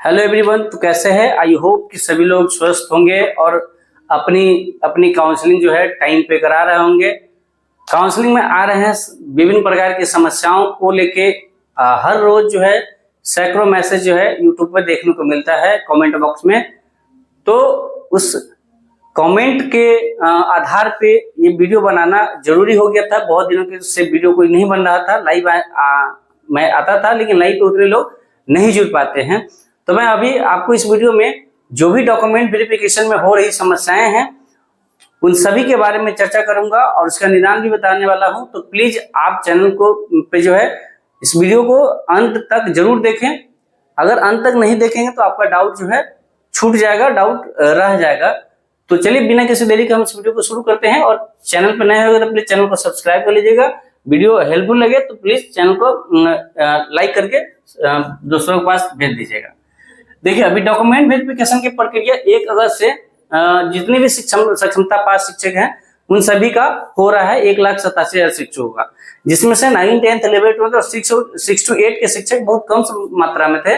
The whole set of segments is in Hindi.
हेलो एवरीवन, तो कैसे हैं? आई होप कि सभी लोग स्वस्थ होंगे और अपनी अपनी काउंसलिंग जो है टाइम पे करा रहे होंगे। काउंसलिंग में आ रहे हैं विभिन्न प्रकार की समस्याओं को लेके हर रोज जो है सैकड़ों मैसेज जो है यूट्यूब पर देखने को मिलता है कमेंट बॉक्स में। तो उस कमेंट के आधार पे ये वीडियो बनाना जरूरी हो गया था। बहुत दिनों के से वीडियो कोई नहीं बन रहा था, लाइव मैं आता था लेकिन लाइव पे उतने लोग नहीं जुड़ पाते हैं। तो मैं अभी आपको इस वीडियो में जो भी डॉक्यूमेंट वेरिफिकेशन में हो रही समस्याएं हैं उन सभी के बारे में चर्चा करूंगा और उसका निदान भी बताने वाला हूं। तो प्लीज आप चैनल को पे जो है इस वीडियो को अंत तक जरूर देखें। अगर अंत तक नहीं देखेंगे तो आपका डाउट जो है छूट जाएगा, डाउट रह जाएगा। तो चलिए बिना किसी देरी के हम इस वीडियो को शुरू करते हैं। और चैनल पर नए हो तो प्लीज चैनल को सब्सक्राइब कर लीजिएगा। वीडियो हेल्पफुल लगे तो प्लीज चैनल को लाइक करके दूसरों के पास भेज दीजिएगा। देखिए, अभी डॉक्यूमेंट वेरिफिकेशन की प्रक्रिया 1 अगस्त से जितने भी सक्षमता पास शिक्षक हैं उन सभी का हो रहा है। 1,87,000 शिक्षकों का, जिसमें से 9, 10, 11, 12 और 6 to 8 के शिक्षक बहुत कम मात्रा में थे,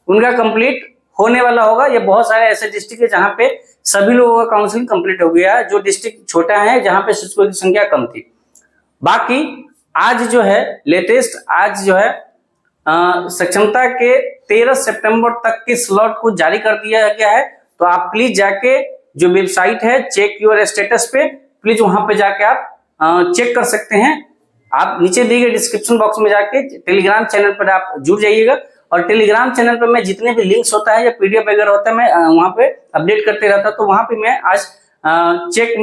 उनका कंप्लीट होने वाला होगा। ये बहुत सारे ऐसे डिस्ट्रिक्ट है जहाँ पे सभी लोगों का काउंसलिंग कंप्लीट हो गया है। जो डिस्ट्रिक्ट छोटा है जहाँ पे शिक्षकों की संख्या कम थी। बाकी आज जो है लेटेस्ट आज जो है सक्षमता के 13 सितंबर तक के स्लॉट को जारी कर दिया गया है। तो आप प्लीज जाके जो वेबसाइट है चेक योर स्टेटस पे, प्लीज वहां पे जाके आप चेक कर सकते हैं। आप नीचे दिए गए डिस्क्रिप्शन बॉक्स में जाके टेलीग्राम चैनल पर आप जुड़ जाइएगा। और टेलीग्राम चैनल पर मैं जितने भी लिंक्स होता है या पीडीएफ वगैरह होता है मैं वहां पे अपडेट करते रहता। तो वहां पे मैं आज चेक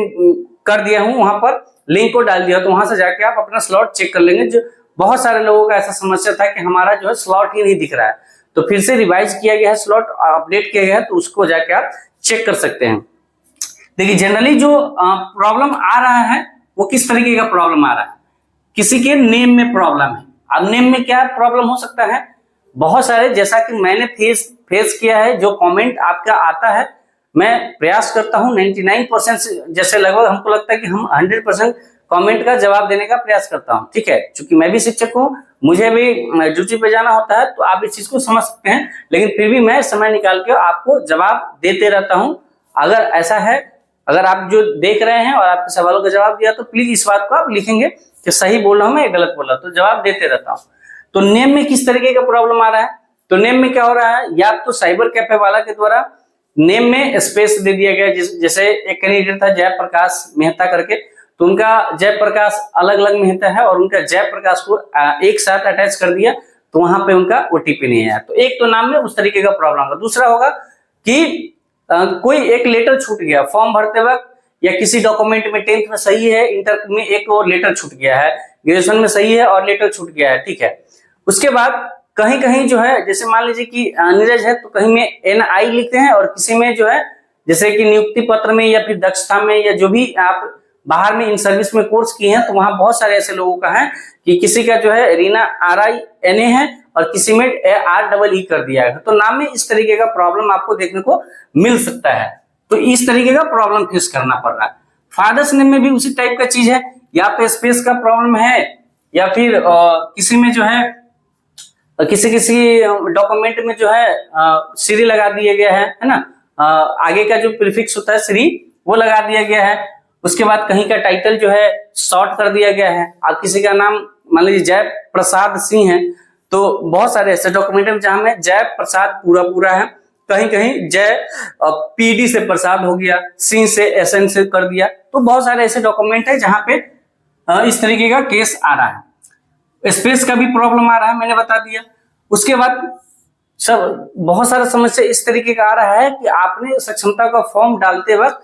कर दिया हूं, वहां पर लिंक को डाल दिया। तो वहां से जाके आप अपना स्लॉट चेक कर लेंगे। जो बहुत सारे लोगों का ऐसा समस्या था कि हमारा जो है स्लॉट ही नहीं दिख रहा है, तो फिर से रिवाइज किया गया है, स्लॉट अपडेट किया गया है, तो उसको जाके आप चेक कर सकते हैं। देखिए, जनरली जो प्रॉब्लम आ रहा है वो किस तरीके का प्रॉब्लम आ रहा है। किसी के नेम में प्रॉब्लम है। अब नेम में क्या प्रॉब्लम हो सकता है? बहुत सारे, जैसा कि मैंने फेस किया है, जो कमेंट आपका आता है मैं प्रयास करता हूं 99% जैसे लगभग हमको लगता है कि हम 100% कमेंट का जवाब देने का प्रयास करता हूं। ठीक है, क्योंकि मैं भी शिक्षक हूं, मुझे भी ड्यूटी पे जाना होता है, तो आप इस चीज को समझ सकते हैं। लेकिन फिर भी मैं समय निकाल के आपको जवाब देते रहता हूं। अगर ऐसा है, अगर आप जो देख रहे हैं और आपके सवालों का जवाब दिया तो प्लीज इस बात को आप लिखेंगे कि सही बोल रहा हूं मैं या गलत बोल रहा हूं, तो जवाब देते रहता हूं। तो नेम में किस तरीके का प्रॉब्लम आ रहा है? तो नेम में क्या हो रहा है, या तो साइबर कैफे वाला के द्वारा नेम में स्पेस दे दिया गया। जैसे एक कैंडिडेट था जयप्रकाश मेहता करके, तो उनका जयप्रकाश अलग अलग मेहता है और उनका जयप्रकाश को एक साथ अटैच कर दिया, तो वहां पे उनका ओटीपी नहीं आया। तो एक तो नाम में उस तरीके का प्रॉब्लम होगा। दूसरा होगा कि कोई एक लेटर छूट गया फॉर्म भरते वक्त, या किसी डॉक्यूमेंट में 10th में सही है, इंटर में एक और लेटर छूट गया है, ग्रेजुएशन में सही है और लेटर छूट गया है। ठीक है, उसके बाद कहीं कहीं जो है, जैसे मान लीजिए कि नीरज है तो कहीं में NI लिखते हैं, और किसी में जो है जैसे कि नियुक्ति पत्र में या फिर दक्षता में, या जो भी आप बाहर में इन सर्विस में कोर्स किए हैं, तो वहां बहुत सारे ऐसे लोगों का है कि किसी का जो है रीना RINA है और किसी में REE कर दिया है। तो नाम में इस तरीके का प्रॉब्लम आपको देखने को मिल सकता है। तो इस तरीके का प्रॉब्लम फेस करना पड़ रहा है। फादर्स नेम में भी उसी टाइप का चीज है, या तो स्पेस का प्रॉब्लम है, या फिर किसी में जो है किसी डॉक्यूमेंट में जो है श्री लगा दिया गया है ना, आगे का जो प्रीफिक्स होता है श्री वो लगा दिया गया है। उसके बाद कहीं का टाइटल जो है शॉर्ट कर दिया गया है। अब किसी का नाम मान लीजिए जय प्रसाद सिंह है, तो बहुत सारे ऐसे डॉक्यूमेंट में जहां में जय प्रसाद पूरा है, कहीं कहीं जय PD से प्रसाद हो गया, सिंह से SN से कर दिया। तो बहुत सारे ऐसे डॉक्यूमेंट है जहां पे इस तरीके का केस आ रहा है। स्पेस का भी प्रॉब्लम आ रहा है, मैंने बता दिया। उसके बाद सब बहुत सारा समस्या इस तरीके का आ रहा है कि आपने सक्षमता का फॉर्म डालते वक्त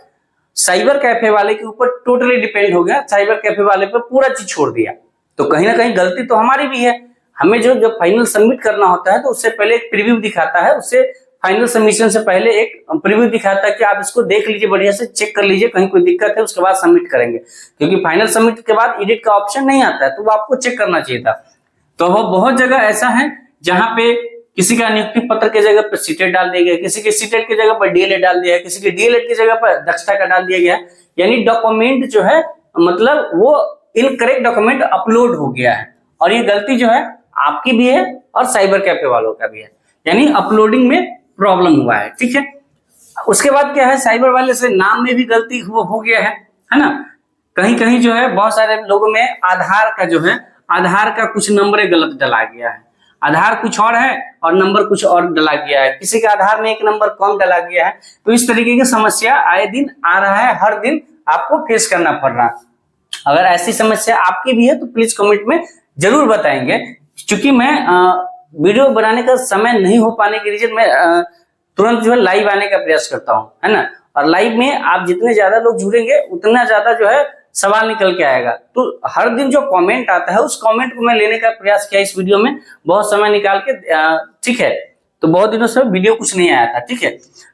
साइबर कैफे वाले के ऊपर टोटली डिपेंड हो गया, साइबर कैफे वाले पे पूरा चीज छोड़ दिया। तो कहीं ना कहीं गलती तो हमारी भी है। हमें जो जब फाइनल सबमिट करना होता है तो उससे पहले एक प्रीव्यू दिखाता है, उससे फाइनल सबमिशन से पहले एक प्रीव्यू दिखाता है कि आप इसको देख लीजिए, बढ़िया से चेक कर लीजिए, कहीं कोई दिक्कत है उसके बाद सबमिट करेंगे। क्योंकि फाइनल सबमिट के बाद एडिट का ऑप्शन नहीं आता है, तो वो आपको चेक करना चाहिए था। तो वो बहुत जगह ऐसा है जहां पे किसी का नियुक्ति पत्र की जगह पर सीटेट डाल दिया गया, किसी के सीटेट की जगह पर DLED डाल दिया है, किसी के DLED की जगह पर दक्षता का डाल दिया गया है। यानी डॉक्यूमेंट जो है मतलब वो इनकरेक्ट डॉक्यूमेंट अपलोड हो गया है, और ये गलती जो है आपकी भी है और साइबर कैफे वालों का भी है। यानी अपलोडिंग में प्रॉब्लम हुआ है, ठीक है। उसके बाद क्या है, साइबर वाले से नाम में भी गलती हो गया है ना। कहीं कहीं जो है बहुत सारे लोगों में आधार का कुछ नंबर गलत डला गया है, आधार कुछ और है और नंबर कुछ और डला गया है, किसी का आधार में एक नंबर कम डला गया है। तो इस तरीके की समस्या आए दिन आ रहा है, हर दिन आपको फेस करना पड़ रहा है। अगर ऐसी समस्या आपकी भी है तो प्लीज कमेंट में जरूर बताएंगे। क्योंकि मैं वीडियो बनाने का समय नहीं हो पाने के रीजन मैं तुरंत जो है लाइव आने का प्रयास करता हूँ, है ना। और लाइव में आप जितने ज्यादा लोग जुड़ेंगे उतना ज्यादा जो है सवाल निकल के आएगा। तो हर दिन जो कमेंट आता है उस कमेंट को मैं लेने का प्रयास किया इस वीडियो में, बहुत समय निकाल के, ठीक है। तो बहुत दिनों से वीडियो कुछ नहीं आया था, ठीक है।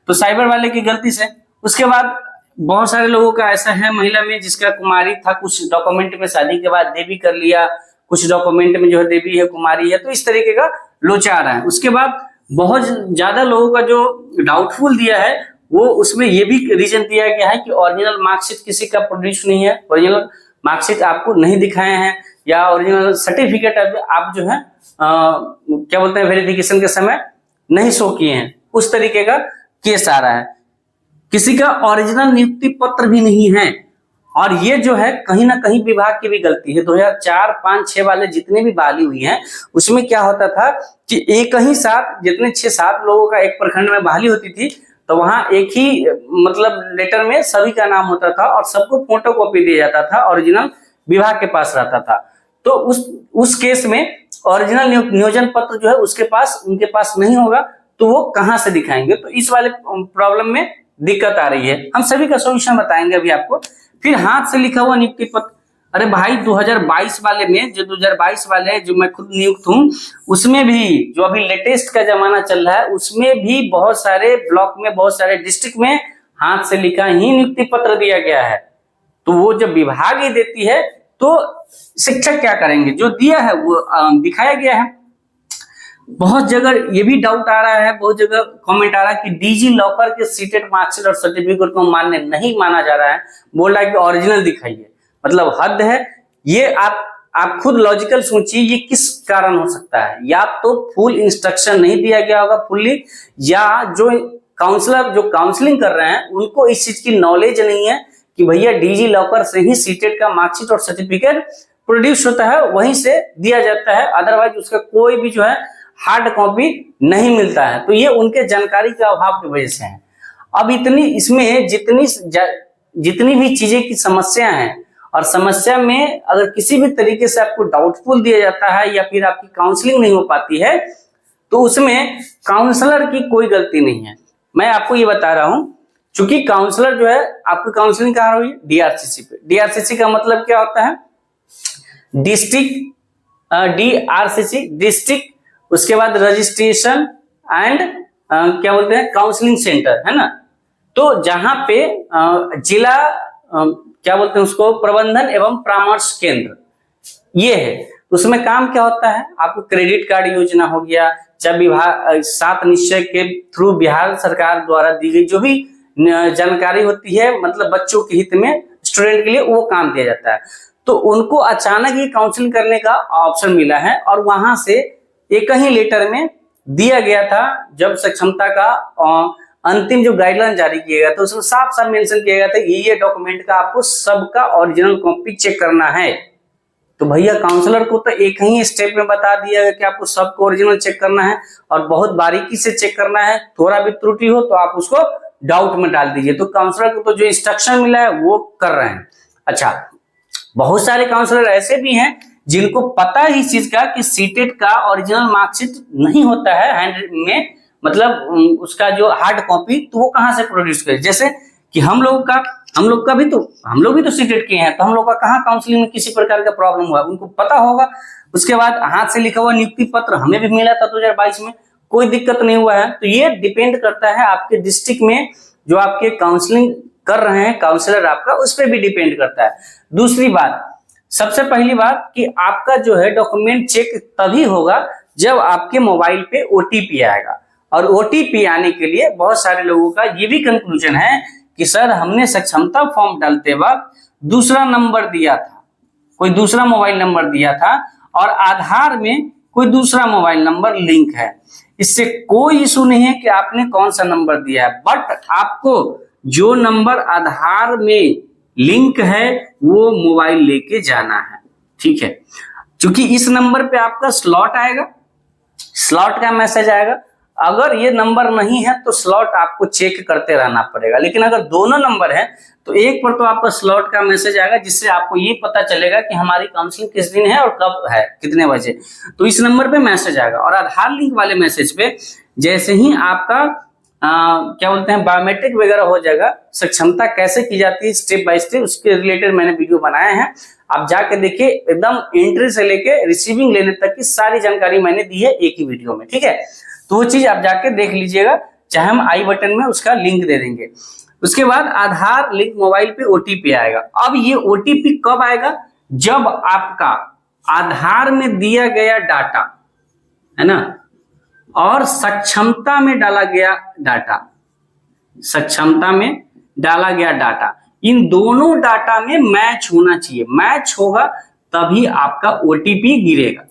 तो साइबर वाले की गलती से उसके बाद बहुत सारे लोगों का ऐसा है, महिला में जिसका कुमारी था, कुछ डॉक्यूमेंट में शादी के बाद देवी कर लिया, कुछ डॉक्यूमेंट में जो है देवी है कुमारी है, तो इस तरीके का लोचा आ रहा है। उसके बाद बहुत ज्यादा लोगों का जो डाउटफुल दिया है वो उसमें ये भी रीजन दिया गया है कि ओरिजिनल मार्कशीट किसी का प्रोड्यूस नहीं है, ओरिजिनल मार्कशीट आपको नहीं दिखाए हैं, या ओरिजिनल सर्टिफिकेट आप जो है क्या बोलते हैं वेरिफिकेशन के समय नहीं शो किए हैं, उस तरीके का केस आ रहा है। किसी का ओरिजिनल नियुक्ति पत्र भी नहीं है, और ये जो है कहीं ना कहीं विभाग की भी गलती है। 2004, 5, 6 वाले जितने भी बहाली हुई हैं उसमें क्या होता था कि एक ही साथ जितने 6-7 लोगों का एक प्रखंड में बहाली होती थी तो वहां एक ही मतलब लेटर में सभी का नाम होता था और सबको फोटो कॉपी दिया जाता था, ओरिजिनल विभाग के पास रहता था। तो उस केस में ओरिजिनल नियोजन पत्र जो है उनके पास नहीं होगा तो वो कहां से दिखाएंगे। तो इस वाले प्रॉब्लम में दिक्कत आ रही है, हम सभी का सोल्यूशन बताएंगे अभी आपको। फिर हाथ से लिखा हुआ नियुक्ति पत्र, अरे भाई 2022 वाले में जो 2022 वाले हैं जो मैं खुद नियुक्त हूँ उसमें भी जो अभी लेटेस्ट का जमाना चल रहा है उसमें भी बहुत सारे ब्लॉक में, बहुत सारे डिस्ट्रिक्ट में हाथ से लिखा ही नियुक्ति पत्र दिया गया है। तो वो जब विभाग ही देती है तो शिक्षक क्या करेंगे, जो दिया है वो दिखाया गया है। बहुत जगह ये भी डाउट आ रहा है, बहुत जगह कमेंट आ रहा है कि डीजी लॉकर के सीटेड मार्कशीट और सर्टिफिकेट को मान्य नहीं माना जा रहा है, बोल रहा है कि ओरिजिनल दिखाइए। मतलब हद है ये। आप खुद लॉजिकल सोचिए ये किस कारण हो सकता है। या तो फुल इंस्ट्रक्शन नहीं दिया गया होगा फुल्ली, या जो काउंसलर जो काउंसलिंग कर रहे हैं उनको इस चीज की नॉलेज नहीं है कि भैया डीजी लॉकर से ही सीटेड का मार्कशीट और सर्टिफिकेट प्रोड्यूस होता है, वहीं से दिया जाता है, अदरवाइज उसका कोई भी जो है हार्ड कॉपी नहीं मिलता है। तो ये उनके जानकारी के अभाव की वजह से है। अब इसमें जितनी भी चीजें की समस्या है, और समस्या में अगर किसी भी तरीके से आपको डाउटफुल दिया जाता है या फिर आपकी काउंसलिंग नहीं हो पाती है तो उसमें काउंसलर की कोई गलती नहीं है। मैं आपको ये बता रहा हूं, क्योंकि काउंसलर जो है आपकी काउंसलिंग कहाँ हुई, डीआरसीसी पे। डीआरसीसी का मतलब क्या होता है, डिस्ट्रिक्ट, डीआरसीसी डिस्ट्रिक्ट, उसके बाद रजिस्ट्रेशन एंड क्या बोलते हैं काउंसलिंग सेंटर, है ना। तो जहां पे जिला क्या बोलते हैं उसको प्रबंधन एवं परामर्श केंद्र ये है, उसमें काम क्या होता है, आपको क्रेडिट कार्ड योजना हो गया, जब विभाग 7 निश्चय के थ्रू बिहार सरकार द्वारा दी गई जो भी जानकारी होती है, मतलब बच्चों के हित में स्टूडेंट के लिए वो काम दिया जाता है। तो उनको अचानक ही काउंसलिंग करने का ऑप्शन मिला है, और वहां से एक ही लेटर में दिया गया था जब सक्षमता का अंतिम जो गाइडलाइन जारी किया गया था उसमें साफ साफ मेंशन किया गया था ये डॉक्यूमेंट का आपको सबका ओरिजिनल कॉपी चेक करना है। तो भैया काउंसलर को तो एक ही स्टेप में बता दिया गया कि आपको सबको ओरिजिनल चेक करना है और बहुत बारीकी से चेक करना है, थोड़ा भी त्रुटि हो तो आप उसको डाउट में डाल दीजिए। तो काउंसलर को तो जो इंस्ट्रक्शन मिला है वो कर रहे हैं। अच्छा, बहुत सारे काउंसलर ऐसे भी हैं जिनको पता ही इस चीज का कि सीटेट का ओरिजिनल मार्कशीट नहीं होता है हैंड में, मतलब उसका जो हार्ड कॉपी, तो वो कहां से प्रोड्यूस करे। जैसे कि हम लोग भी तो सीटेट किए हैं, तो हम लोग का कहाँ काउंसलिंग में किसी प्रकार का प्रॉब्लम हुआ उनको पता होगा। उसके बाद हाथ से लिखा हुआ नियुक्ति पत्र हमें भी मिला था 2022 में, कोई दिक्कत नहीं हुआ है। तो ये डिपेंड करता है आपके डिस्ट्रिक्ट में जो आपके काउंसलिंग कर रहे हैं काउंसलर आपका, उस पर भी डिपेंड करता है। दूसरी बात, सबसे पहली बात कि आपका जो है डॉक्यूमेंट चेक तभी होगा जब आपके मोबाइल पे ओटीपी आएगा, और ओटीपी आने के लिए बहुत सारे लोगों का ये भी कंक्लूजन है कि सर हमने सक्षमता फॉर्म डालते वक्त दूसरा नंबर दिया था, कोई दूसरा मोबाइल नंबर दिया था, और आधार में कोई दूसरा मोबाइल नंबर लिंक है, इससे कोई इशू नहीं है कि आपने कौन सा नंबर दिया है, बट आपको जो नंबर आधार में लिंक है वो मोबाइल लेके जाना है। ठीक है, क्योंकि इस नंबर पे आपका स्लॉट आएगा, स्लॉट का मैसेज आएगा। अगर ये नंबर नहीं है तो स्लॉट आपको चेक करते रहना पड़ेगा, लेकिन अगर दोनों नंबर है तो एक पर तो आपका स्लॉट का मैसेज आएगा, जिससे आपको ये पता चलेगा कि हमारी काउंसलिंग किस दिन है और कब है, कितने बजे। तो इस नंबर पे मैसेज आएगा। और आधार लिंक वाले मैसेज पे जैसे ही आपका क्या बोलते हैं बायोमेट्रिक वगैरह हो जाएगा, सक्षमता कैसे की जाती है स्टेप बाय स्टेप, उसके रिलेटेड मैंने वीडियो बनाया है, आप जाके देखिए। एकदम एंट्री से लेके रिसीविंग लेने तक की सारी जानकारी मैंने दी है एक ही वीडियो में। ठीक है, तो वो चीज आप जाके देख लीजिएगा, चाहे हम आई बटन में उसका लिंक दे देंगे। उसके बाद आधार लिंक मोबाइल पे ओटीपी आएगा। अब ये ओटीपी कब आएगा? जब आपका आधार में दिया गया डाटा है ना और सक्षमता में डाला गया डाटा, सक्षमता में डाला गया डाटा, इन दोनों डाटा में मैच होना चाहिए। मैच होगा तभी आपका ओटीपी गिरेगा।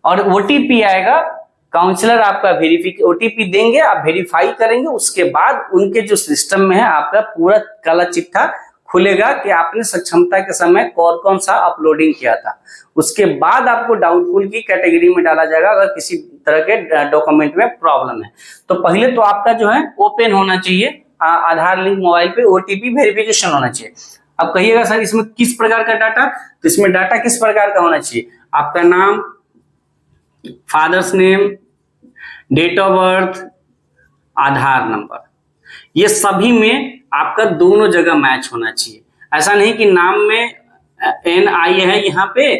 और ओटीपी आएगा, काउंसलर आपका ओटीपी देंगे, आप वेरीफाई करेंगे, उसके बाद उनके जो सिस्टम में है आपका पूरा काला चिट्ठा खुलेगा कि आपने सक्षमता के समय कौन कौन सा अपलोडिंग किया था। उसके बाद आपको डाउटफुल की कैटेगरी में डाला जाएगा अगर किसी तरह के डॉक्यूमेंट में प्रॉब्लम है। तो पहले तो आपका जो है ओपन होना चाहिए आधार लिंक मोबाइल पे, ओटीपी वेरिफिकेशन होना चाहिए। अब कहिएगा सर इसमें किस प्रकार का डाटा? तो इसमें डाटा किस प्रकार का होना चाहिए? आपका नाम, father's name, date of birth, Aadhaar number, ये सभी में आपका दोनों जगह मैच होना चाहिए। ऐसा नहीं कि नाम में NI है यहाँ पे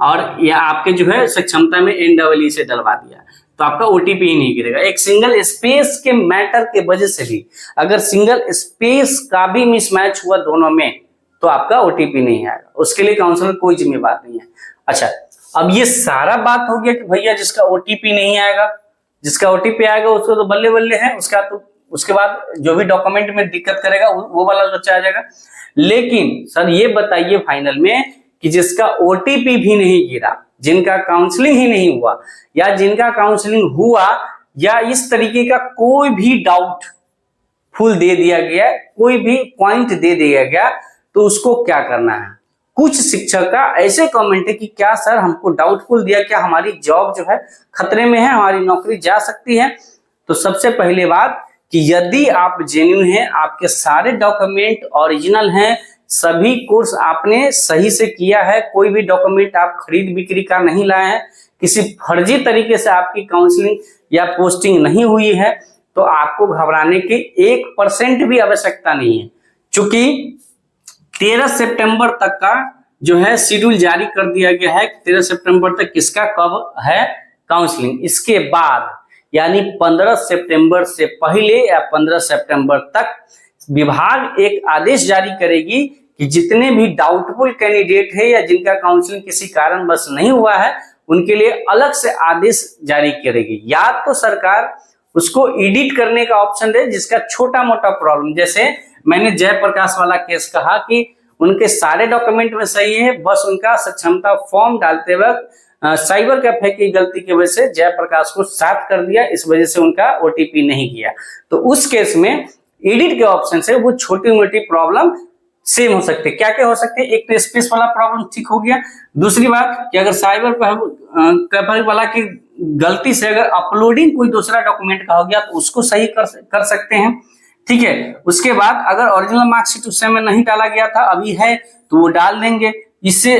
और या आपके जो है सक्षमता में NEE से डलवा दिया तो आपका ओटीपी ही नहीं गिरेगा। एक सिंगल स्पेस के मैटर के वजह से भी, अगर सिंगल स्पेस का भी मिसमैच हुआ दोनों में तो आपका ओटीपी नहीं आएगा। उसके लिए काउंसलर कोई जिम्मेदार नहीं है। अच्छा, अब ये सारा बात हो गया कि भैया जिसका ओटीपी नहीं आएगा, जिसका ओटीपी आएगा उसको तो बल्ले बल्ले है, उसका तो उसके बाद जो भी डॉक्यूमेंट में दिक्कत करेगा वो वाला बच्चा आ जाएगा। लेकिन सर ये बताइए फाइनल में कि जिसका ओटीपी भी नहीं गिरा, जिनका काउंसलिंग ही नहीं हुआ या जिनका काउंसलिंग हुआ या इस तरीके का कोई भी डाउट फुल दे दिया गया, कोई भी पॉइंट दे दिया गया, तो उसको क्या करना है? कुछ शिक्षक का ऐसे कमेंट है कि क्या सर हमको डाउटफुल दिया, क्या हमारी जॉब जो है खतरे में है, हमारी नौकरी जा सकती है? तो सबसे पहले बात कि यदि आप जेन्युइन हैं, आपके सारे डॉक्यूमेंट ओरिजिनल हैं, सभी कोर्स आपने सही से किया है, कोई भी डॉक्यूमेंट आप खरीद बिक्री का नहीं लाए हैं, किसी फर्जी तरीके से आपकी काउंसलिंग या पोस्टिंग नहीं हुई है, तो आपको घबराने की 1% भी आवश्यकता नहीं है। चूंकि 13 सितंबर तक का जो है शेड्यूल जारी कर दिया गया है, 13 सितंबर तक किसका कब है काउंसलिंग। इसके बाद यानी 15 सितंबर से पहले या 15 सितंबर तक विभाग एक आदेश जारी करेगी कि जितने भी डाउटफुल कैंडिडेट है या जिनका काउंसलिंग किसी कारणवश नहीं हुआ है उनके लिए अलग से आदेश जारी करेगी। या तो सरकार उसको एडिट करने का ऑप्शन दे, जिसका छोटा मोटा प्रॉब्लम, जैसे मैंने जयप्रकाश वाला केस कहा कि उनके सारे डॉक्यूमेंट में सही है, बस उनका सक्षमता फॉर्म डालते वक्त साइबर कैफे की गलती की वजह से जयप्रकाश को साफ कर दिया, इस वजह से उनका ओटीपी नहीं गया। तो उस केस में एडिट के ऑप्शन से वो छोटी मोटी प्रॉब्लम सेम हो सकती है। क्या क्या हो सकते हैं? एक तो स्पेस वाला प्रॉब्लम ठीक हो गया। दूसरी बात कि अगर साइबर कैफे वाला की गलती से अगर अपलोडिंग कोई दूसरा डॉक्यूमेंट का हो गया तो उसको सही कर सकते हैं। ठीक है, उसके बाद अगर ओरिजिनल मार्कशीट उस समय नहीं डाला गया था, अभी है तो वो डाल देंगे, इससे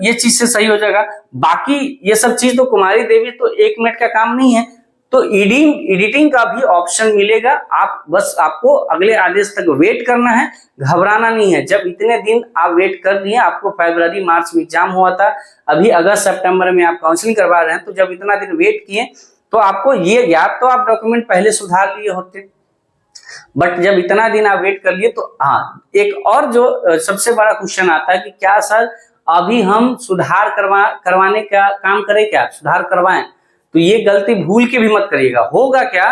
ये चीज से सही हो जाएगा। बाकी ये सब चीज तो कुमारी देवी तो 1 मिनट का काम नहीं है, तो एडिटिंग का भी ऑप्शन मिलेगा। आप बस आपको अगले आदेश तक वेट करना है, घबराना नहीं है। जब इतने दिन आप वेट कर लिए, आपको फरवरी मार्च में एग्जाम हुआ था, अभी अगस्त सितंबर में आप काउंसलिंग करवा रहे हैं, तो जब इतना दिन वेट किए तो आपको ये या तो आप डॉक्यूमेंट पहले सुधार लिए होते, बट जब इतना दिन आप वेट कर लिए तो हाँ। एक और जो सबसे बड़ा क्वेश्चन आता है कि क्या सर अभी हम सुधार करवाने का काम करें, क्या सुधार करवाएं? तो ये गलती भूल के भी मत करिएगा। होगा क्या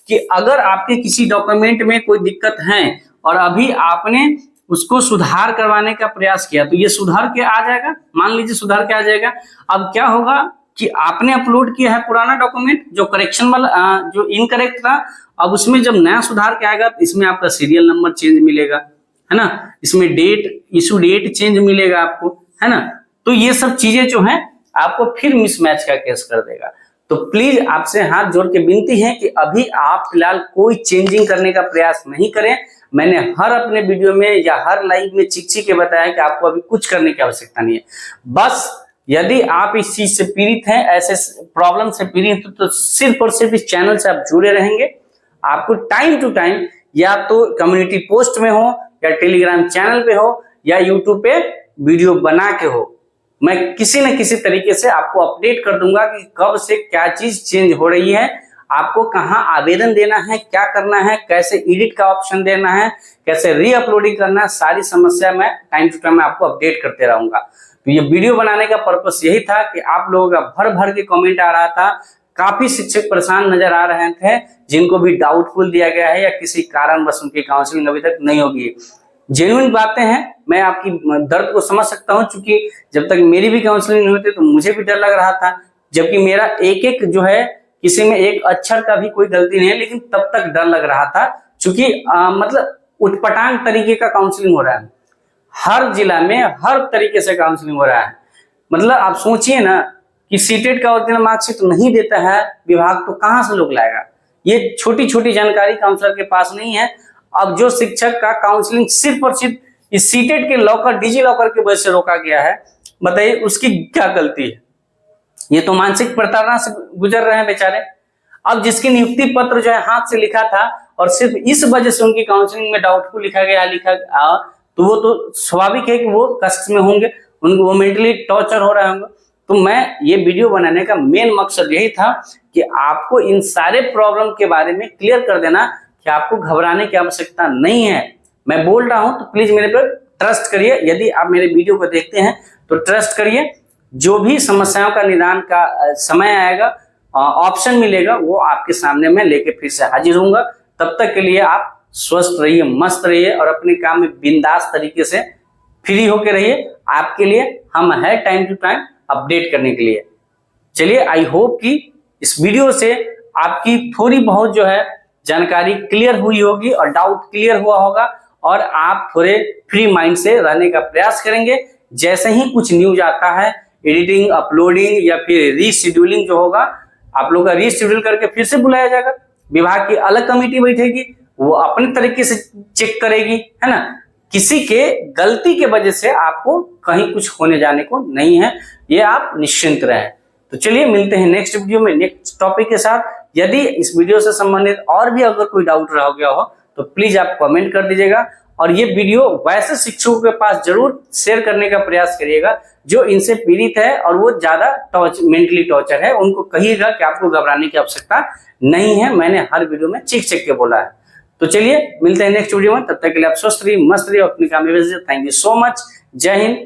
कि अगर आपके किसी डॉक्यूमेंट में कोई दिक्कत है और अभी आपने उसको सुधार करवाने का प्रयास किया तो ये सुधार के आ जाएगा, मान लीजिए सुधार के आ जाएगा। अब क्या होगा कि आपने अपलोड किया है पुराना डॉक्यूमेंट जो करेक्शन वाला जो इनकरेक्ट था, अब उसमें जब नया सुधार के आएगा तो इसमें आपका सीरियल नंबर चेंज मिलेगा, है ना, इसमें डेट, इशू डेट चेंज मिलेगा आपको, है ना। तो ये सब चीजें जो हैं आपको फिर मिसमैच का केस कर देगा। तो प्लीज आपसे हाथ जोड़ के विनती है कि अभी आप फिलहाल कोई चेंजिंग करने का प्रयास नहीं करें। मैंने हर अपने वीडियो में या हर लाइव में चिक के बताया कि आपको अभी कुछ करने की आवश्यकता नहीं है। बस यदि आप इस चीज से पीड़ित हैं, ऐसे प्रॉब्लम से पीड़ित तो सिर्फ और सिर्फ इस चैनल से आप जुड़े रहेंगे। आपको टाइम टू टाइम या तो कम्युनिटी पोस्ट में हो या टेलीग्राम चैनल पे हो या यूट्यूब पे वीडियो बना के हो, मैं किसी न किसी तरीके से आपको अपडेट कर दूंगा कि कब से क्या चीज चेंज हो रही है, आपको कहाँ आवेदन देना है, क्या करना है, कैसे एडिट का ऑप्शन देना है, कैसे री अपलोडिंग करना है, सारी समस्या मैं टाइम टू टाइम आपको अपडेट करते रहूंगा। तो ये वीडियो बनाने का पर्पस यही था कि आप लोगों का भर भर के कमेंट आ रहा था, काफी शिक्षक परेशान नजर आ रहे थे जिनको भी डाउटफुल दिया गया है या किसी कारणवश उनकी काउंसलिंग अभी तक नहीं होगी। जेन्युइन बातें हैं, मैं आपकी दर्द को समझ सकता हूं, क्योंकि जब तक मेरी भी काउंसलिंग नहीं होती तो मुझे भी डर लग रहा था, जबकि मेरा एक एक जो है किसी में एक अक्षर का भी कोई गलती नहीं है, लेकिन तब तक डर लग रहा था क्योंकि मतलब उटपटांग तरीके का काउंसलिंग हो रहा है, हर जिला में हर तरीके से काउंसलिंग हो रहा है। मतलब आप सोचिए ना कि सीटेट का ओरिजिनल मार्कशीट तो नहीं देता है विभाग, तो कहां से लोग लाएगा। ये छोटी छोटी जानकारी काउंसलर के पास नहीं है। अब जो शिक्षक का काउंसलिंग सिर्फ और सिर्फ इस सीटेट के लॉकर, डिजी लॉकर की वजह से रोका गया है, बताइए उसकी क्या गलती है। ये तो मानसिक प्रताड़ना से गुजर रहे हैं बेचारे। अब जिसकी नियुक्ति पत्र जो है हाथ से लिखा था और सिर्फ इस वजह से उनकी काउंसलिंग में डाउटफुल लिखा गया तो वो तो स्वाभाविक है कि वो कष्ट में होंगे, उनको वो मेंटली टॉर्चर हो रहे होंगे। तो मैं ये वीडियो बनाने का मेन मकसद यही था कि आपको इन सारे प्रॉब्लम के बारे में क्लियर कर देना कि आपको घबराने की आवश्यकता नहीं है। मैं बोल रहा हूं तो प्लीज मेरे पर ट्रस्ट करिए। यदि आप मेरे वीडियो को देखते हैं तो ट्रस्ट करिए, जो भी समस्याओं का निदान का समय आएगा, ऑप्शन मिलेगा, वो आपके सामने मैं लेके फिर से हाजिर होऊंगा। तब तक के लिए आप स्वस्थ रहिए, मस्त रहिए और अपने काम में बिंदास तरीके से फ्री होके रहिए। आपके लिए हम है टाइम टू टाइम अपडेट करने के लिए। चलिए, आई होप कि इस वीडियो से आपकी थोड़ी बहुत जो है जानकारी क्लियर हुई होगी और डाउट क्लियर हुआ होगा और आप थोड़े फ्री माइंड से रहने का प्रयास करेंगे। जैसे ही कुछ न्यूज आता है, एडिटिंग, अपलोडिंग या फिर रीशेड्यूलिंग जो होगा, आप लोग का रीशेड्यूल करके फिर से बुलाया जाएगा। विभाग की अलग कमेटी बैठेगी, वो अपने तरीके से चेक करेगी, है ना। किसी के गलती के वजह से आपको कहीं कुछ होने जाने को नहीं है, ये आप निश्चिंत रहें। तो चलिए मिलते हैं नेक्स्ट वीडियो में नेक्स्ट टॉपिक के साथ। यदि इस वीडियो से संबंधित और भी अगर कोई डाउट रह गया हो तो प्लीज आप कमेंट कर दीजिएगा और ये वीडियो वैसे शिक्षकों के पास जरूर शेयर करने का प्रयास करिएगा जो इनसे पीड़ित है और वो ज्यादा मेंटली टॉर्चर है। उनको कहिएगा कि आपको घबराने की आवश्यकता नहीं है, मैंने हर वीडियो में चिक के बोला है। तो चलिए मिलते हैं नेक्स्ट वीडियो में, तब तक के लिए आप स्वस्थ रहिए, मस्त रहिए, अपने काम में व्यस्त रहिए। Thank you so much. जय हिंद,